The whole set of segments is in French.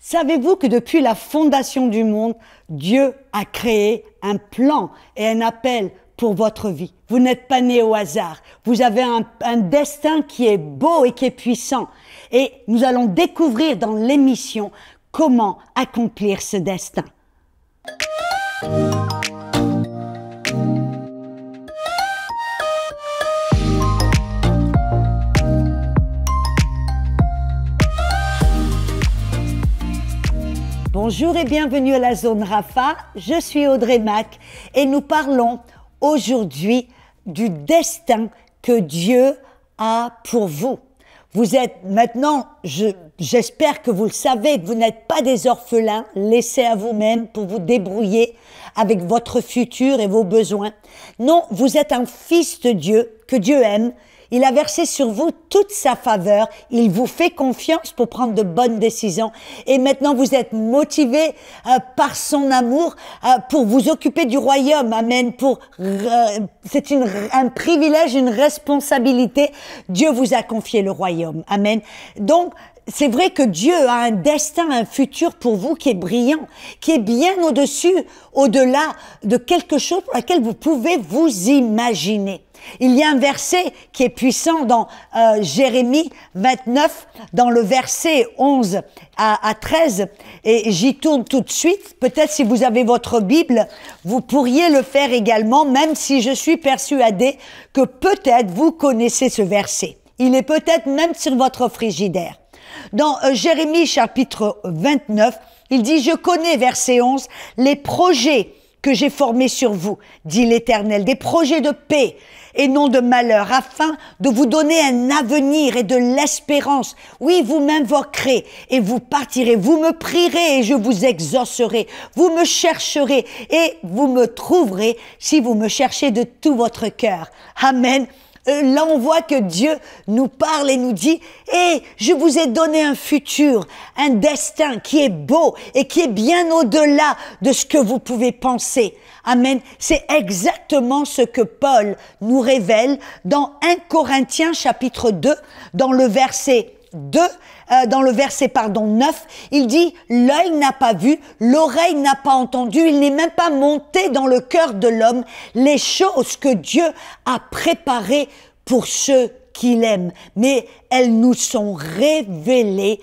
Savez-vous que depuis la fondation du monde, Dieu a créé un plan et un appel pour votre vie? Vous n'êtes pas né au hasard. Vous avez un destin qui est beau et qui est puissant. Et nous allons découvrir dans l'émission comment accomplir ce destin. Bonjour et bienvenue à la Zone Rafa, je suis Audrey Mac et nous parlons aujourd'hui du destin que Dieu a pour vous. Vous êtes maintenant, j'espère que vous le savez, que vous n'êtes pas des orphelins laissés à vous-même pour vous débrouiller avec votre futur et vos besoins. Non, vous êtes un fils de Dieu que Dieu aime. Il a versé sur vous toute sa faveur. Il vous fait confiance pour prendre de bonnes décisions. Et maintenant, vous êtes motivés par son amour pour vous occuper du royaume. Amen. C'est un privilège, une responsabilité. Dieu vous a confié le royaume. Amen. Donc, c'est vrai que Dieu a un destin, un futur pour vous qui est brillant, qui est bien au-dessus, au-delà de quelque chose pour laquelle vous pouvez vous imaginer. Il y a un verset qui est puissant dans Jérémie 29, dans le verset 11 à 13, et j'y tourne tout de suite. Peut-être si vous avez votre Bible, vous pourriez le faire également, même si je suis persuadée que peut-être vous connaissez ce verset. Il est peut-être même sur votre frigidaire. Dans Jérémie chapitre 29, il dit « Je connais, verset 11, les projets que j'ai formés sur vous, dit l'Éternel, des projets de paix et non de malheur, afin de vous donner un avenir et de l'espérance. Oui, vous m'invoquerez et vous partirez, vous me prierez et je vous exaucerai, vous me chercherez et vous me trouverez si vous me cherchez de tout votre cœur. » Amen. Là, on voit que Dieu nous parle et nous dit « Hey, je vous ai donné un futur, un destin qui est beau et qui est bien au-delà de ce que vous pouvez penser. » Amen. C'est exactement ce que Paul nous révèle dans 1 Corinthiens chapitre 2, dans le verset 9, il dit « L'œil n'a pas vu, l'oreille n'a pas entendu, il n'est même pas monté dans le cœur de l'homme les choses que Dieu a préparées pour ceux qu'il aime, mais elles nous sont révélées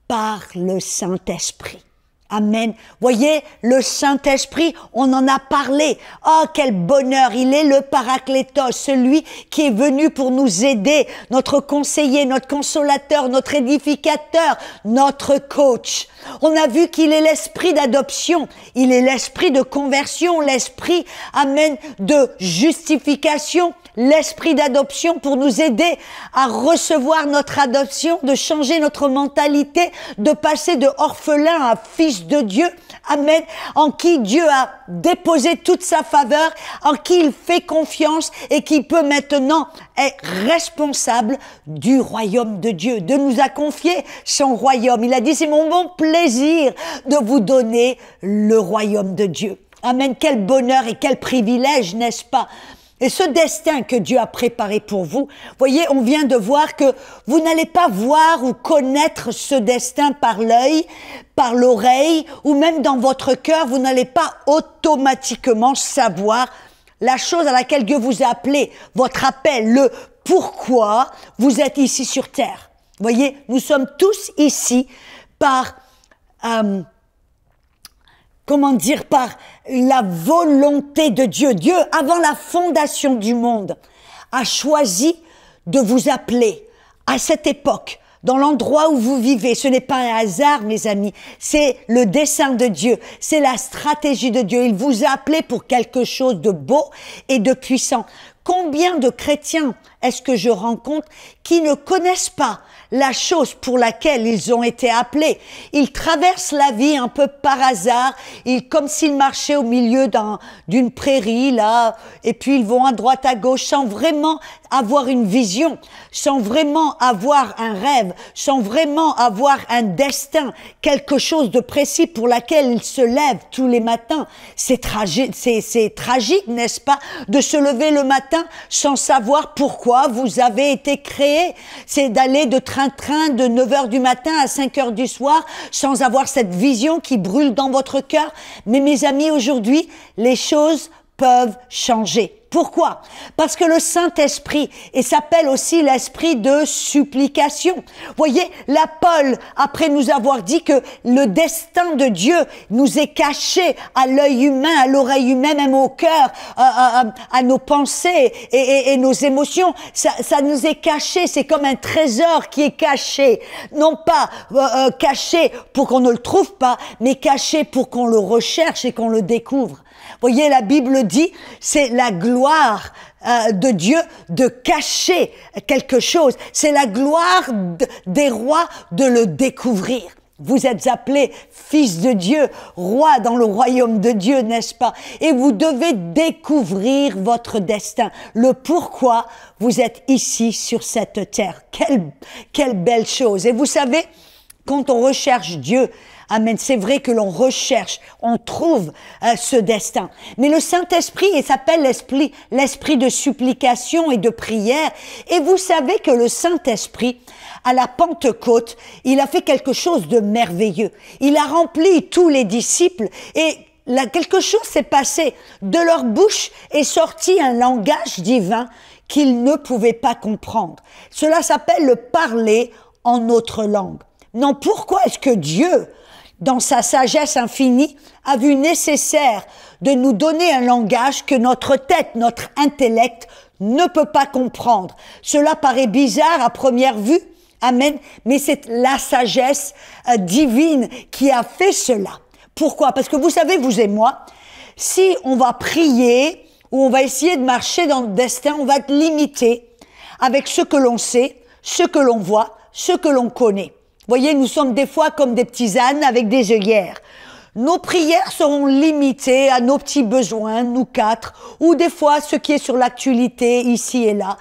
par le Saint-Esprit. » Amen. Voyez, le Saint-Esprit, on en a parlé. Oh, quel bonheur! Il est le Paraclétos, celui qui est venu pour nous aider, notre conseiller, notre consolateur, notre édificateur, notre coach. On a vu qu'il est l'esprit d'adoption, il est l'esprit de conversion, l'esprit, amen, de justification, l'esprit d'adoption pour nous aider à recevoir notre adoption, de changer notre mentalité, de passer de orphelin à fils de Dieu, amen, en qui Dieu a déposé toute sa faveur, en qui il fait confiance et qui peut maintenant être responsable du royaume de Dieu, de nous a confié son royaume. Il a dit, c'est mon bon plaisir de vous donner le royaume de Dieu. Amen, quel bonheur et quel privilège, n'est-ce pas? Et ce destin que Dieu a préparé pour vous, voyez, on vient de voir que vous n'allez pas voir ou connaître ce destin par l'œil, par l'oreille, ou même dans votre cœur, vous n'allez pas automatiquement savoir la chose à laquelle Dieu vous a appelé, votre appel, le pourquoi vous êtes ici sur terre. Voyez, nous sommes tous ici par... par la volonté de Dieu. Dieu, avant la fondation du monde, a choisi de vous appeler à cette époque, dans l'endroit où vous vivez. Ce n'est pas un hasard, mes amis. C'est le dessein de Dieu. C'est la stratégie de Dieu. Il vous a appelé pour quelque chose de beau et de puissant. Combien de chrétiens est-ce que je rencontre qui ne connaissent pas la chose pour laquelle ils ont été appelés? Ils traversent la vie un peu par hasard, comme s'ils marchaient au milieu d'une prairie, là, et puis ils vont à droite, à gauche, sans vraiment avoir une vision, sans vraiment avoir un rêve, sans vraiment avoir un destin, quelque chose de précis pour laquelle ils se lèvent tous les matins. C'est tragique, n'est-ce pas, de se lever le matin sans savoir pourquoi vous avez été créé. C'est d'aller de train-train de 9 heures du matin à 5 heures du soir sans avoir cette vision qui brûle dans votre cœur. Mais mes amis, aujourd'hui, les choses peuvent changer. Pourquoi? Parce que le Saint-Esprit, et s'appelle aussi l'esprit de supplication. Voyez, là, Paul, après nous avoir dit que le destin de Dieu nous est caché à l'œil humain, à l'oreille humaine, même au cœur, à nos pensées et nos émotions, ça nous est caché. C'est comme un trésor qui est caché. Non pas caché pour qu'on ne le trouve pas, mais caché pour qu'on le recherche et qu'on le découvre. Voyez, la Bible dit, c'est la gloire de Dieu de cacher quelque chose. C'est la gloire des rois de le découvrir. Vous êtes appelés fils de Dieu, roi dans le royaume de Dieu, n'est-ce pas? Et vous devez découvrir votre destin, le pourquoi vous êtes ici sur cette terre. Quelle belle chose! Et vous savez, quand on recherche Dieu, amen, c'est vrai que l'on recherche, on trouve ce destin. Mais le Saint-Esprit, il s'appelle l'esprit de supplication et de prière. Et vous savez que le Saint-Esprit, à la Pentecôte, il a fait quelque chose de merveilleux. Il a rempli tous les disciples et là, quelque chose s'est passé. De leur bouche est sorti un langage divin qu'ils ne pouvaient pas comprendre. Cela s'appelle le parler en notre langue. Non, pourquoi est-ce que Dieu, dans sa sagesse infinie, a vu nécessaire de nous donner un langage que notre tête, notre intellect ne peut pas comprendre? Cela paraît bizarre à première vue, amen, mais c'est la sagesse divine qui a fait cela. Pourquoi? Parce que vous savez, vous et moi, si on va prier ou on va essayer de marcher dans le destin, on va être limité avec ce que l'on sait, ce que l'on voit, ce que l'on connaît. Voyez, nous sommes des fois comme des petits ânes avec des œillères. Nos prières seront limitées à nos petits besoins, nous quatre, ou des fois ce qui est sur l'actualité ici et là.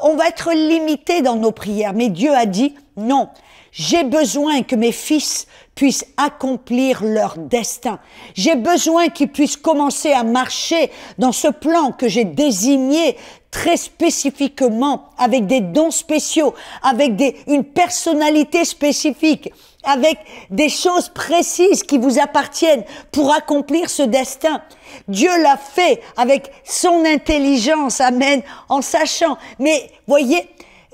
On va être limité dans nos prières, mais Dieu a dit non. J'ai besoin que mes fils puissent accomplir leur destin. J'ai besoin qu'ils puissent commencer à marcher dans ce plan que j'ai désigné très spécifiquement, avec des dons spéciaux, avec une personnalité spécifique, avec des choses précises qui vous appartiennent pour accomplir ce destin. Dieu l'a fait avec son intelligence, amen, en sachant. Mais voyez,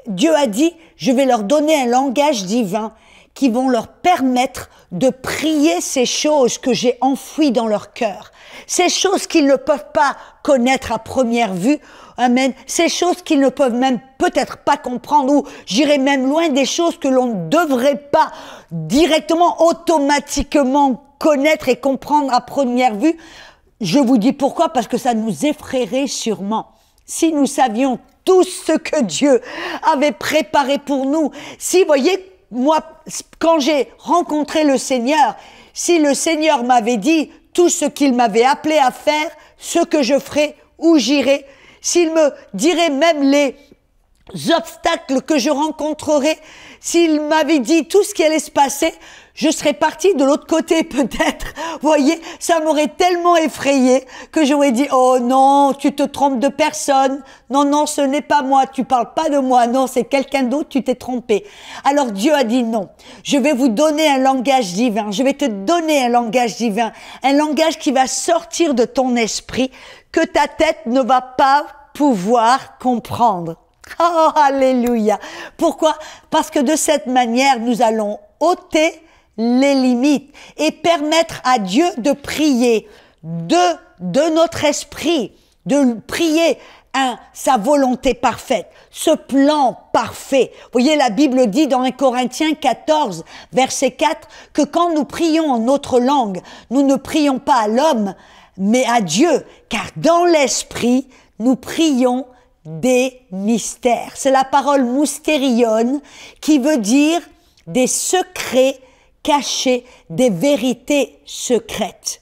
Dieu a dit, je vais leur donner un langage divin qui vont leur permettre de prier ces choses que j'ai enfouies dans leur cœur. Ces choses qu'ils ne peuvent pas connaître à première vue, amen, ces choses qu'ils ne peuvent même peut-être pas comprendre, ou j'irai même loin, des choses que l'on ne devrait pas directement, automatiquement connaître et comprendre à première vue. Je vous dis pourquoi, parce que ça nous effraierait sûrement. Si nous savions tout ce que Dieu avait préparé pour nous, si, voyez, moi, quand j'ai rencontré le Seigneur, si le Seigneur m'avait dit tout ce qu'il m'avait appelé à faire, ce que je ferais, où j'irais, s'il me dirait même les obstacles que je rencontrerais, s'il m'avait dit tout ce qui allait se passer, je serais partie de l'autre côté peut-être. Voyez, ça m'aurait tellement effrayé que j'aurais dit « Oh non, tu te trompes de personne. Non, non, ce n'est pas moi. Tu parles pas de moi. Non, c'est quelqu'un d'autre. Tu t'es trompé. » Alors Dieu a dit « Non, je vais vous donner un langage divin. Je vais te donner un langage divin. Un langage qui va sortir de ton esprit que ta tête ne va pas pouvoir comprendre. » Oh, alléluia. Pourquoi? Parce que de cette manière, nous allons ôter les limites et permettre à Dieu de prier de notre esprit, de prier sa volonté parfaite, ce plan parfait. Vous voyez, la Bible dit dans 1 Corinthiens 14, verset 4, que quand nous prions en notre langue, nous ne prions pas à l'homme, mais à Dieu, car dans l'esprit, nous prions des mystères. C'est la parole moustérion qui veut dire des secrets cachés, des vérités secrètes.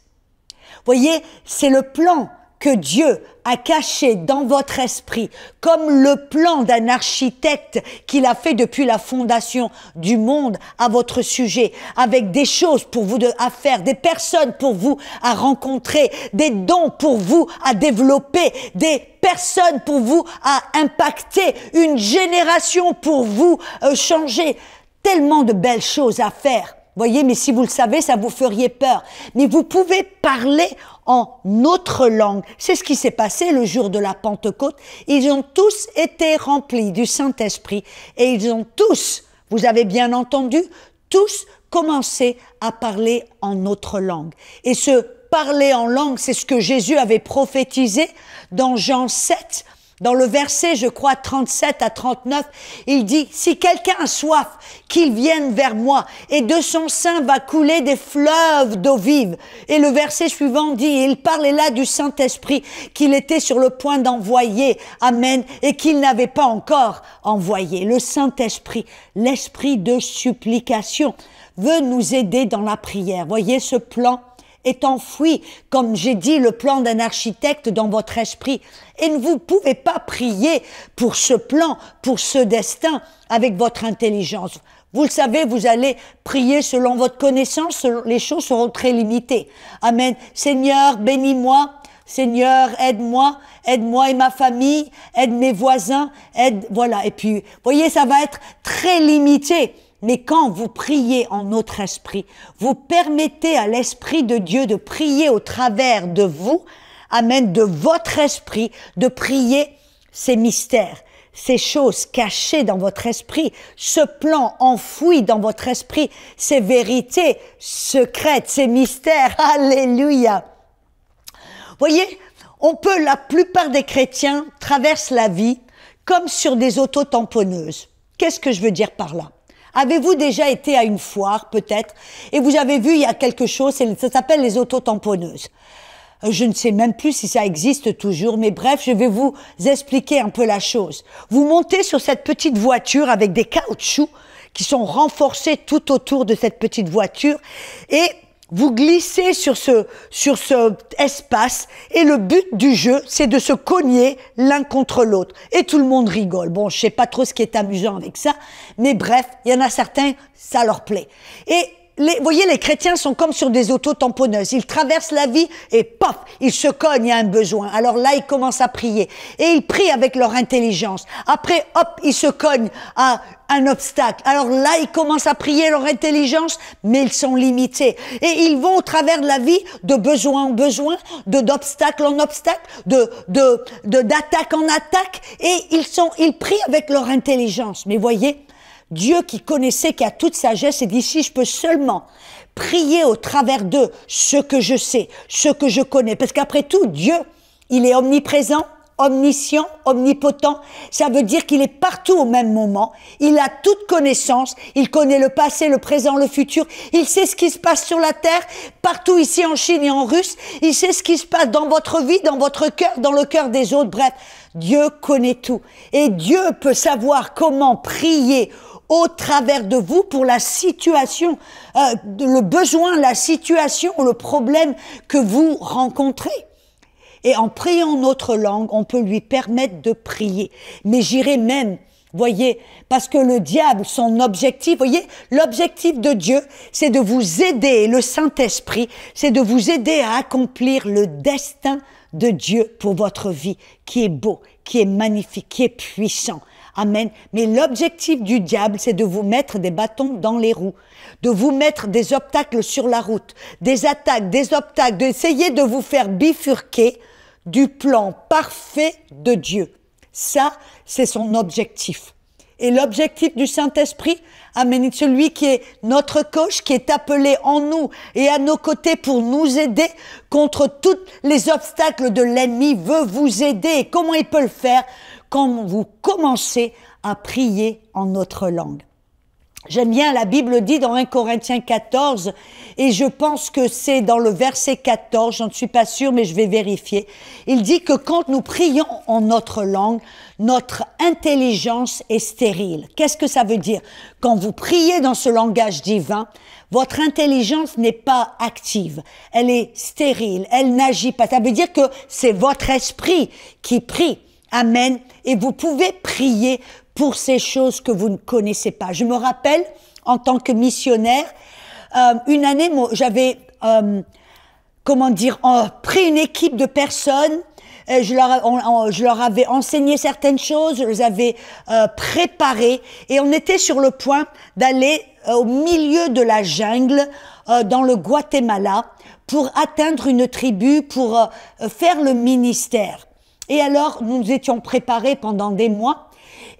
Voyez, c'est le plan que Dieu a caché dans votre esprit, comme le plan d'un architecte qu'il a fait depuis la fondation du monde à votre sujet, avec des choses pour vous à faire, des personnes pour vous à rencontrer, des dons pour vous à développer, des personnes pour vous à impacter, une génération pour vous changer. Tellement de belles choses à faire. Voyez, mais si vous le savez, ça vous ferait peur. Mais vous pouvez parler en autre langue. C'est ce qui s'est passé le jour de la Pentecôte. Ils ont tous été remplis du Saint-Esprit et ils ont tous, vous avez bien entendu, tous commencé à parler en autre langue. Et ce parler en langue, c'est ce que Jésus avait prophétisé dans Jean 7, dans le verset, je crois, 37 à 39, il dit, « Si quelqu'un a soif, qu'il vienne vers moi, et de son sein va couler des fleuves d'eau vive. » Et le verset suivant dit, il parlait là du Saint-Esprit, qu'il était sur le point d'envoyer, amen, et qu'il n'avait pas encore envoyé. Le Saint-Esprit, l'esprit de supplication, veut nous aider dans la prière. Voyez ce plan est enfoui, comme j'ai dit, le plan d'un architecte dans votre esprit. Et vous ne pouvez pas prier pour ce plan, pour ce destin, avec votre intelligence. Vous le savez, vous allez prier selon votre connaissance, les choses seront très limitées. Amen. Seigneur, bénis-moi. Seigneur, aide-moi et ma famille, aide mes voisins, voilà. Et puis, voyez, ça va être très limité. Mais quand vous priez en notre esprit, vous permettez à l'Esprit de Dieu de prier au travers de vous, amen, de votre esprit, de prier ces mystères, ces choses cachées dans votre esprit, ce plan enfoui dans votre esprit, ces vérités secrètes, ces mystères. Alléluia. Voyez, la plupart des chrétiens traversent la vie comme sur des auto-tamponneuses. Qu'est-ce que je veux dire par là? Avez-vous déjà été à une foire, peut-être, et vous avez vu, il y a quelque chose, ça s'appelle les autotamponneuses. Je ne sais même plus si ça existe toujours, mais bref, je vais vous expliquer un peu la chose. Vous montez sur cette petite voiture avec des caoutchoucs qui sont renforcés tout autour de cette petite voiture, et vous glissez sur ce espace et le but du jeu, c'est de se cogner l'un contre l'autre. Et tout le monde rigole. Bon, je sais pas trop ce qui est amusant avec ça, mais bref, il y en a certains, ça leur plaît. Et voyez, les chrétiens sont comme sur des auto-tamponneuses. Ils traversent la vie et paf, ils se cognent à un besoin. Alors là, ils commencent à prier. Et ils prient avec leur intelligence. Après, hop, ils se cognent à un obstacle. Alors là, ils commencent à prier leur intelligence, mais ils sont limités. Et ils vont au travers de la vie de besoin en besoin, d'obstacle en obstacle, d'attaque en attaque. Et ils prient avec leur intelligence. Mais voyez, Dieu qui connaissait, qui a toute sagesse, et dit, si je peux seulement prier au travers d'eux ce que je sais, ce que je connais. Parce qu'après tout, Dieu, il est omniprésent, omniscient, omnipotent. Ça veut dire qu'il est partout au même moment. Il a toute connaissance. Il connaît le passé, le présent, le futur. Il sait ce qui se passe sur la terre, partout ici en Chine et en Russe. Il sait ce qui se passe dans votre vie, dans votre cœur, dans le cœur des autres. Bref, Dieu connaît tout. Et Dieu peut savoir comment prier au travers de vous pour la situation, le besoin, la situation, le problème que vous rencontrez. Et en priant notre langue, on peut lui permettre de prier. Mais j'irai même, voyez, parce que le diable, son objectif, voyez, l'objectif de Dieu, c'est de vous aider, le Saint-Esprit, c'est de vous aider à accomplir le destin de Dieu pour votre vie, qui est beau, qui est magnifique, qui est puissant. Amen. Mais l'objectif du diable, c'est de vous mettre des bâtons dans les roues, de vous mettre des obstacles sur la route, des attaques, des obstacles, d'essayer de vous faire bifurquer du plan parfait de Dieu. Ça, c'est son objectif. Et l'objectif du Saint-Esprit, amen, celui qui est notre coach, qui est appelé en nous et à nos côtés pour nous aider contre tous les obstacles de l'ennemi, veut vous aider. Et comment il peut le faire? Quand vous commencez à prier en notre langue. J'aime bien, la Bible dit dans 1 Corinthiens 14, et je pense que c'est dans le verset 14, j'en suis pas sûre, mais je vais vérifier. Il dit que quand nous prions en notre langue, notre intelligence est stérile. Qu'est-ce que ça veut dire? Quand vous priez dans ce langage divin, votre intelligence n'est pas active, elle est stérile, elle n'agit pas. Ça veut dire que c'est votre esprit qui prie. Amen. Et vous pouvez prier pour ces choses que vous ne connaissez pas. Je me rappelle, en tant que missionnaire, une année, j'avais, pris une équipe de personnes. Je leur avais enseigné certaines choses, je les avais préparées, et on était sur le point d'aller au milieu de la jungle, dans le Guatemala, pour atteindre une tribu, pour faire le ministère. Et alors, nous étions préparés pendant des mois,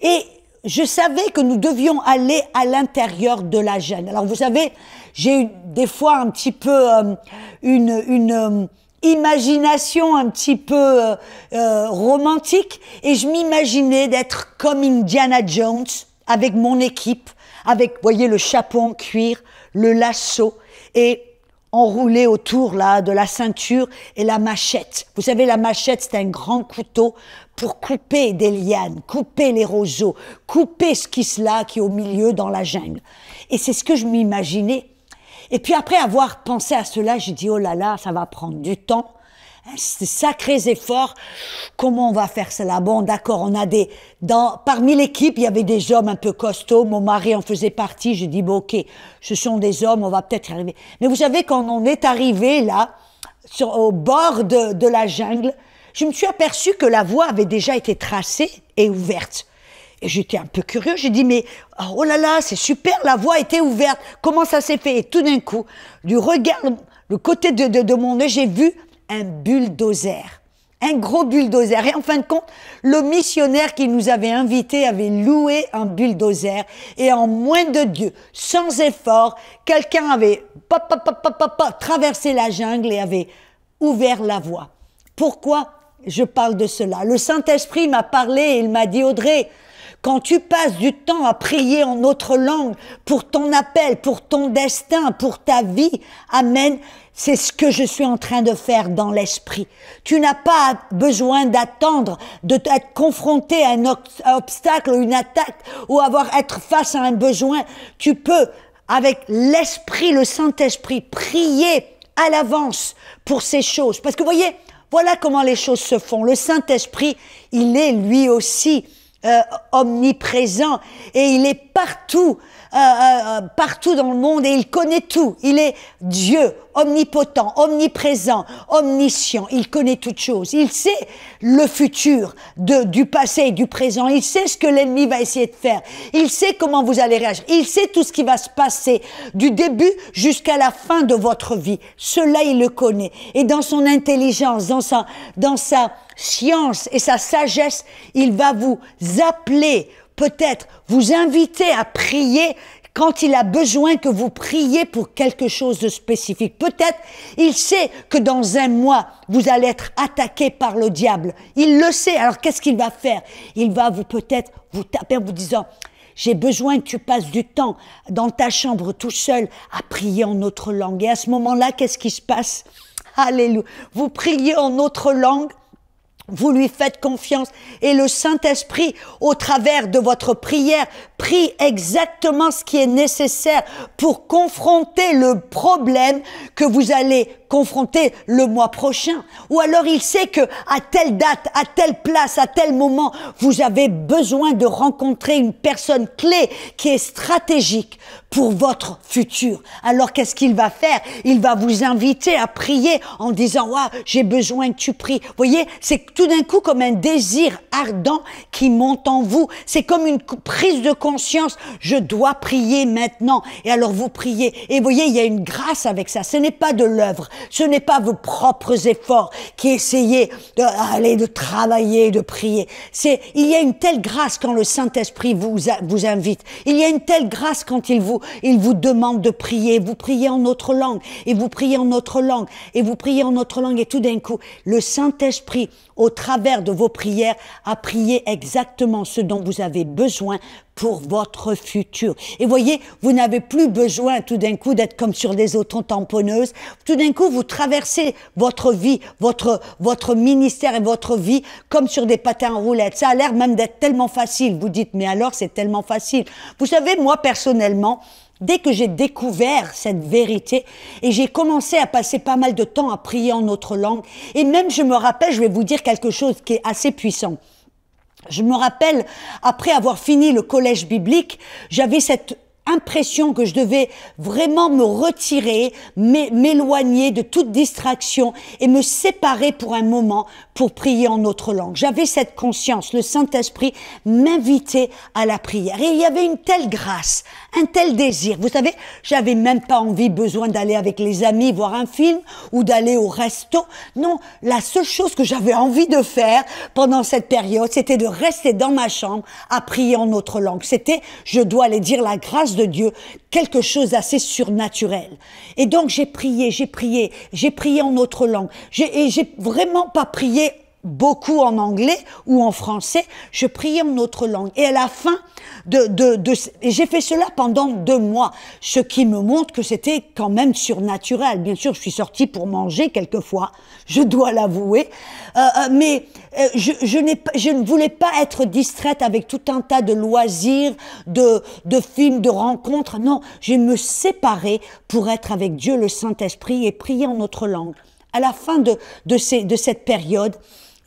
et je savais que nous devions aller à l'intérieur de la jungle. Alors, vous savez, j'ai eu des fois un petit peu une imagination un petit peu romantique, et je m'imaginais d'être comme Indiana Jones, avec mon équipe, avec, voyez, le chapeau en cuir, le lasso, et enroulé autour là de la ceinture, et la machette. Vous savez, la machette, c'est un grand couteau pour couper des lianes, couper les roseaux, couper ce qui est au milieu dans la jungle. Et c'est ce que je m'imaginais. Et puis après avoir pensé à cela, j'ai dit, oh là là, ça va prendre du temps, c'est sacrés efforts, comment on va faire cela? Bon, d'accord, on a parmi l'équipe, il y avait des hommes un peu costauds, mon mari en faisait partie, j'ai dit, bon, ok, ce sont des hommes, on va peut-être y arriver. Mais vous savez, quand on est arrivé là, au bord de la jungle, je me suis aperçue que la voie avait déjà été tracée et ouverte. Et j'étais un peu curieux, j'ai dit, mais oh là là, c'est super, la voie était ouverte, comment ça s'est fait? Et tout d'un coup, du regard, le côté de mon nez, j'ai vu un bulldozer, un gros bulldozer. Et en fin de compte, le missionnaire qui nous avait invités avait loué un bulldozer. Et en moins de Dieu, sans effort, quelqu'un avait traversé la jungle et avait ouvert la voie. Pourquoi je parle de cela? Le Saint-Esprit m'a parlé et il m'a dit, Audrey, quand tu passes du temps à prier en autre langue pour ton appel, pour ton destin, pour ta vie, amen, c'est ce que je suis en train de faire dans l'esprit. Tu n'as pas besoin d'attendre, d'être confronté à un obstacle, une attaque, ou être face à un besoin. Tu peux, avec l'esprit, le Saint-Esprit, prier à l'avance pour ces choses. Parce que vous voyez, voilà comment les choses se font. Le Saint-Esprit, il est lui aussi omniprésent, et il est partout, partout dans le monde, et il connaît tout. Il est Dieu, omnipotent, omniprésent, omniscient. Il connaît toutes choses. Il sait le futur du passé et du présent. Il sait ce que l'ennemi va essayer de faire. Il sait comment vous allez réagir. Il sait tout ce qui va se passer du début jusqu'à la fin de votre vie. Cela, il le connaît. Et dans son intelligence, dans sa science et sa sagesse, il va vous appeler, peut-être vous inviter à prier quand il a besoin que vous priez pour quelque chose de spécifique. Peut-être il sait que dans un mois, vous allez être attaqué par le diable. Il le sait. Alors qu'est-ce qu'il va faire? Il va peut-être vous taper en vous disant, j'ai besoin que tu passes du temps dans ta chambre tout seul à prier en autre langue. Et à ce moment-là, qu'est-ce qui se passe? Alléluia. Vous priez en autre langue. Vous lui faites confiance, et le Saint-Esprit, au travers de votre prière, prie exactement ce qui est nécessaire pour confronter le problème que vous allez confronter le mois prochain. Ou alors il sait que à telle date, à telle place, à tel moment, vous avez besoin de rencontrer une personne clé qui est stratégique pour votre futur. Alors qu'est-ce qu'il va faire? Il va vous inviter à prier en disant, waouh, j'ai besoin que tu pries. Vous voyez, c'est tout d'un coup comme un désir ardent qui monte en vous. C'est comme une prise de conscience. Je dois prier maintenant. Et alors vous priez. Et vous voyez, il y a une grâce avec ça. Ce n'est pas de l'œuvre. Ce n'est pas vos propres efforts qui essayez de travailler, de prier. Il y a une telle grâce quand le Saint-Esprit vous invite. Il y a une telle grâce quand il vous demande de prier. Vous priez en autre langue. Et vous priez en autre langue. Et vous priez en autre langue. Et tout d'un coup, le Saint-Esprit, au travers de vos prières, a prié exactement ce dont vous avez besoin pour votre futur. Et voyez, vous n'avez plus besoin tout d'un coup d'être comme sur des autotamponneuses. Tout d'un coup, vous traversez votre vie, votre ministère et votre vie comme sur des patins en roulettes. Ça a l'air même d'être tellement facile. Vous dites, mais alors c'est tellement facile. Vous savez, moi personnellement, dès que j'ai découvert cette vérité et j'ai commencé à passer pas mal de temps à prier en notre langue, et même je me rappelle, je vais vous dire quelque chose qui est assez puissant. Je me rappelle, après avoir fini le collège biblique, j'avais cette impression que je devais vraiment me retirer, m'éloigner de toute distraction et me séparer pour un moment pour prier en notre langue. J'avais cette conscience, le Saint-Esprit m'invitait à la prière. Et il y avait une telle grâce, un tel désir. Vous savez, j'avais même pas besoin d'aller avec les amis voir un film ou d'aller au resto. Non, la seule chose que j'avais envie de faire pendant cette période, c'était de rester dans ma chambre à prier en notre langue. C'était, je dois aller dire la grâce de Dieu, quelque chose d'assez surnaturel. Et donc j'ai prié en notre langue. J'ai vraiment pas prié beaucoup en anglais ou en français, je priais en notre langue. Et à la fin et j'ai fait cela pendant 2 mois, ce qui me montre que c'était quand même surnaturel. Bien sûr, je suis sortie pour manger quelquefois, je dois l'avouer, mais je ne voulais pas être distraite avec tout un tas de loisirs, de films, de rencontres. Non, je me séparais pour être avec Dieu, le Saint-Esprit, et prier en notre langue. À la fin de cette période,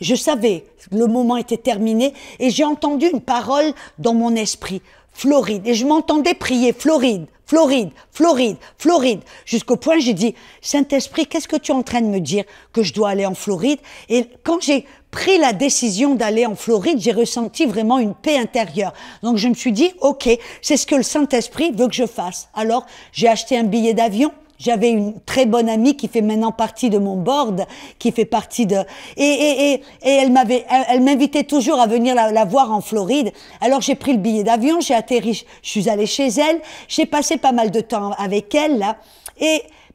je savais, le moment était terminé et j'ai entendu une parole dans mon esprit, Floride. Et je m'entendais prier, Floride, Floride, Floride, Floride. Jusqu'au point où j'ai dit, Saint-Esprit, qu'est-ce que tu es en train de me dire que je dois aller en Floride? Et quand j'ai pris la décision d'aller en Floride, j'ai ressenti vraiment une paix intérieure. Donc je me suis dit, ok, c'est ce que le Saint-Esprit veut que je fasse. Alors j'ai acheté un billet d'avion. J'avais une très bonne amie qui fait maintenant partie de mon board, qui fait partie de... Et elle m'invitait toujours à venir la voir en Floride. Alors j'ai pris le billet d'avion, j'ai atterri, je suis allée chez elle, j'ai passé pas mal de temps avec elle, là.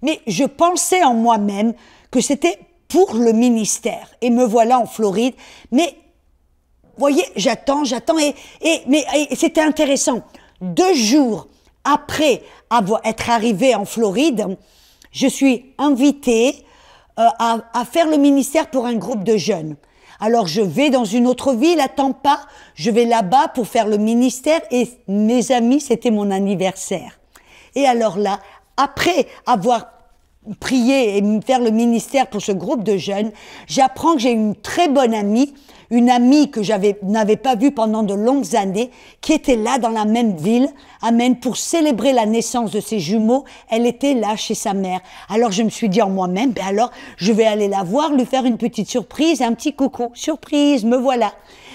Mais je pensais en moi-même que c'était pour le ministère. Et me voilà en Floride. Mais, voyez, j'attends, mais c'était intéressant. 2 jours après être arrivée en Floride, je suis invitée à faire le ministère pour un groupe de jeunes. Alors je vais dans une autre ville, à Tampa, je vais là-bas pour faire le ministère et mes amis, c'était mon anniversaire. Et alors là, après avoir prié et faire le ministère pour ce groupe de jeunes, j'apprends que j'ai une très bonne amie, une amie que n'avais pas vue pendant de longues années, qui était là dans la même ville, amen, pour célébrer la naissance de ses jumeaux. Elle était là chez sa mère. Alors je me suis dit en moi-même, ben alors je vais aller la voir, lui faire une petite surprise, un petit coucou. Surprise, me voilà.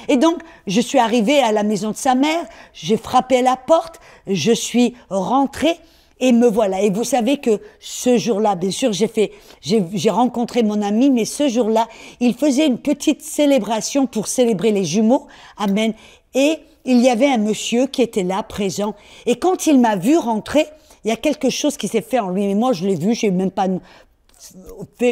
Et donc, je suis arrivée à la maison de sa mère, j'ai frappé à la porte, je suis rentrée, et me voilà. Et vous savez que ce jour-là, bien sûr, j'ai rencontré mon ami, mais ce jour-là, il faisait une petite célébration pour célébrer les jumeaux. Amen. Et il y avait un monsieur qui était là, présent. Et quand il m'a vu rentrer, il y a quelque chose qui s'est fait en lui. Mais moi, je l'ai vu, j'ai même pas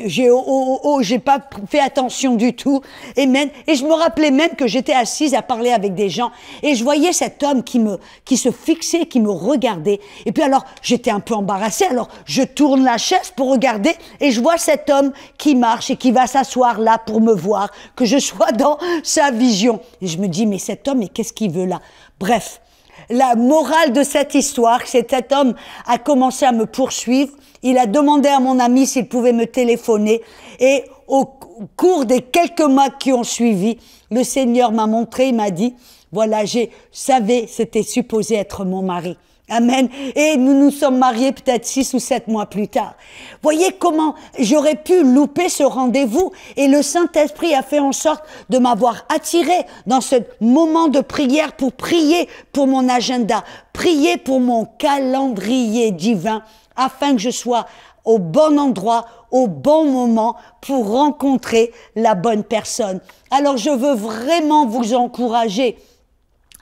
j'ai pas fait attention du tout. Amen. Et je me rappelais même que j'étais assise à parler avec des gens et je voyais cet homme qui se fixait, qui me regardait. Et puis alors, j'étais un peu embarrassée. Alors, je tourne la chaise pour regarder et je vois cet homme qui marche et qui va s'asseoir là pour me voir, que je sois dans sa vision. Et je me dis, mais cet homme, mais qu'est-ce qu'il veut là? Bref. La morale de cette histoire, c'est que cet homme a commencé à me poursuivre. Il a demandé à mon ami s'il pouvait me téléphoner. Et au cours des quelques mois qui ont suivi, le Seigneur m'a montré, il m'a dit, voilà, c'était supposé être mon mari. Amen. Et nous nous sommes mariés peut-être 6 ou 7 mois plus tard. Voyez comment j'aurais pu louper ce rendez-vous. Et le Saint-Esprit a fait en sorte de m'avoir attiré dans ce moment de prière pour prier pour mon agenda, prier pour mon calendrier divin, afin que je sois au bon endroit, au bon moment pour rencontrer la bonne personne. Alors je veux vraiment vous encourager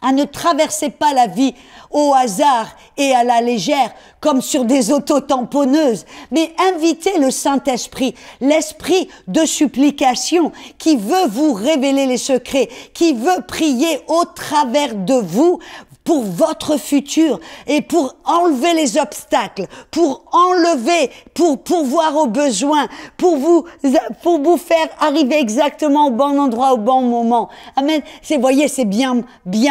à ne traverser pas la vie au hasard et à la légère, comme sur des autotamponneuses, mais invitez le Saint-Esprit, l'esprit de supplication, qui veut vous révéler les secrets, qui veut prier au travers de vous pour votre futur et pour enlever les obstacles, pour enlever, pour pourvoir aux besoins, pour vous faire arriver exactement au bon endroit, au bon moment. Amen. Voyez, c'est bien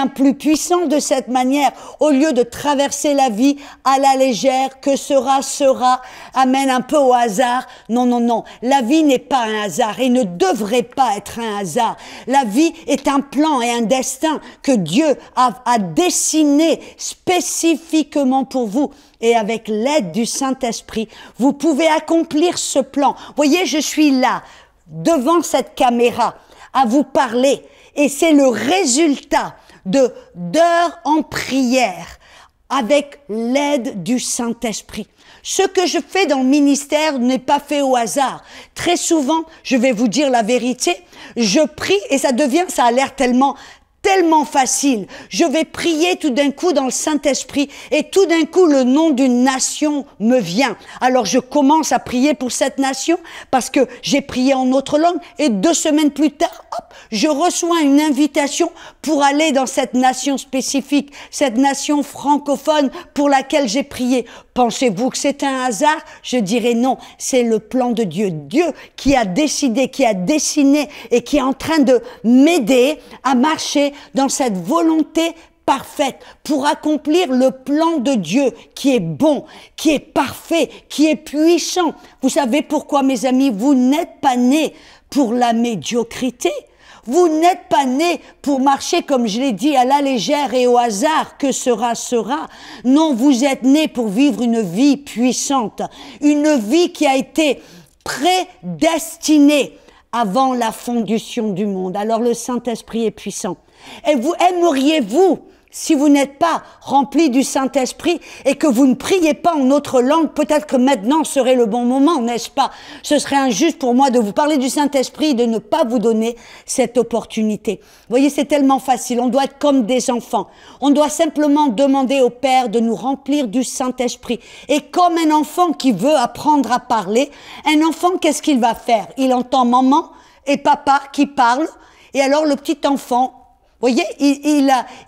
plus puissant de cette manière. Au lieu de traverser la vie à la légère, que sera, sera, amen, un peu au hasard. Non, non, non. La vie n'est pas un hasard et ne devrait pas être un hasard. La vie est un plan et un destin que Dieu a dessiné spécifiquement pour vous. Et avec l'aide du Saint-Esprit, vous pouvez accomplir ce plan. Voyez, je suis là, devant cette caméra, à vous parler. Et c'est le résultat d'heures en prière avec l'aide du Saint-Esprit. Ce que je fais dans le ministère n'est pas fait au hasard. Très souvent, je vais vous dire la vérité, je prie et ça a l'air tellement facile. Je vais prier tout d'un coup dans le Saint-Esprit et tout d'un coup le nom d'une nation me vient. Alors je commence à prier pour cette nation parce que j'ai prié en autre langue et 2 semaines plus tard, hop, je reçois une invitation pour aller dans cette nation spécifique, cette nation francophone pour laquelle j'ai prié. Pensez-vous que c'est un hasard? Je dirais non, c'est le plan de Dieu. Dieu qui a décidé, qui a dessiné et qui est en train de m'aider à marcher dans cette volonté parfaite pour accomplir le plan de Dieu qui est bon, qui est parfait, qui est puissant. Vous savez pourquoi, mes amis? Vous n'êtes pas nés pour la médiocrité. Vous n'êtes pas nés pour marcher, comme je l'ai dit, à la légère et au hasard, que sera, sera. Non, vous êtes nés pour vivre une vie puissante, une vie qui a été prédestinée avant la fondation du monde. Alors le Saint-Esprit est puissant. Et vous aimeriez-vous, si vous n'êtes pas rempli du Saint-Esprit et que vous ne priez pas en autre langue, peut-être que maintenant serait le bon moment, n'est-ce pas? Ce serait injuste pour moi de vous parler du Saint-Esprit et de ne pas vous donner cette opportunité. Vous voyez, c'est tellement facile. On doit être comme des enfants. On doit simplement demander au Père de nous remplir du Saint-Esprit. Et comme un enfant qui veut apprendre à parler, un enfant, qu'est-ce qu'il va faire? Il entend maman et papa qui parlent. Et alors le petit enfant, vous voyez,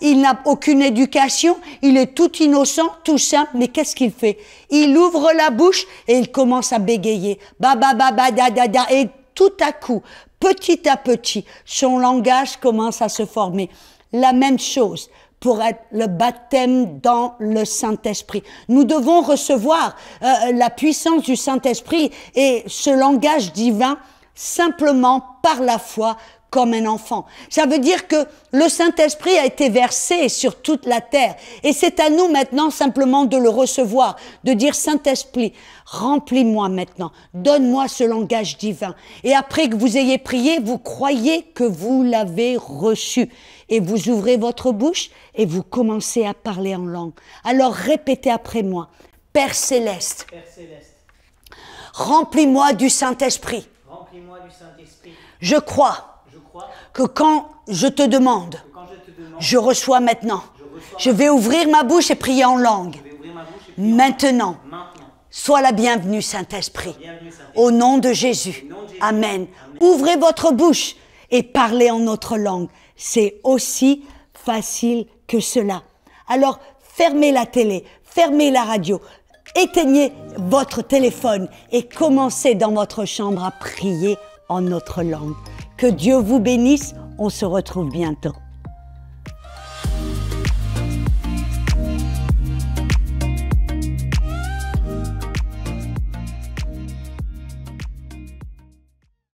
il n'a aucune éducation, il est tout innocent, tout simple, mais qu'est-ce qu'il fait? Il ouvre la bouche et il commence à bégayer. Ba ba ba ba da da da. Et tout à coup, petit à petit, son langage commence à se former. La même chose pour être le baptême dans le Saint-Esprit. Nous devons recevoir la puissance du Saint-Esprit et ce langage divin simplement par la foi, comme un enfant. Ça veut dire que le Saint-Esprit a été versé sur toute la terre et c'est à nous maintenant simplement de le recevoir, de dire Saint-Esprit, remplis-moi maintenant, donne-moi ce langage divin. Et après que vous ayez prié, vous croyez que vous l'avez reçu et vous ouvrez votre bouche et vous commencez à parler en langue. Alors répétez après moi, Père Céleste, remplis-moi du Saint-Esprit. Remplis-moi du Saint-Esprit. Je crois que quand je te demande, je reçois maintenant. Je vais ouvrir ma bouche et prier en langue. Maintenant, sois la bienvenue, Saint-Esprit. Au nom de Jésus. Amen. Ouvrez votre bouche et parlez en notre langue. C'est aussi facile que cela. Alors, fermez la télé, fermez la radio, éteignez votre téléphone et commencez dans votre chambre à prier en notre langue. Que Dieu vous bénisse, on se retrouve bientôt.